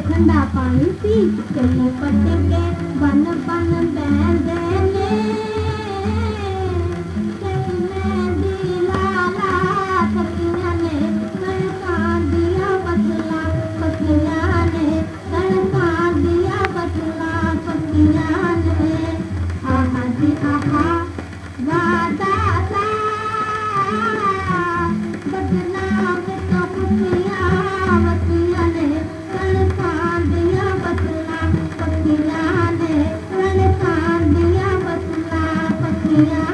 ठंडा पानी पी चले पट के बन बन बैल देने लाला पतिया ने कड़का दिया बदला पतिया ने कड़का दिया बदला पतिया ने आहा जी आहा वादा सा बदला में तो खुशियाँ बतिया ने कड़का दिया बदला पतिया ने कड़का दिया बदला पतिया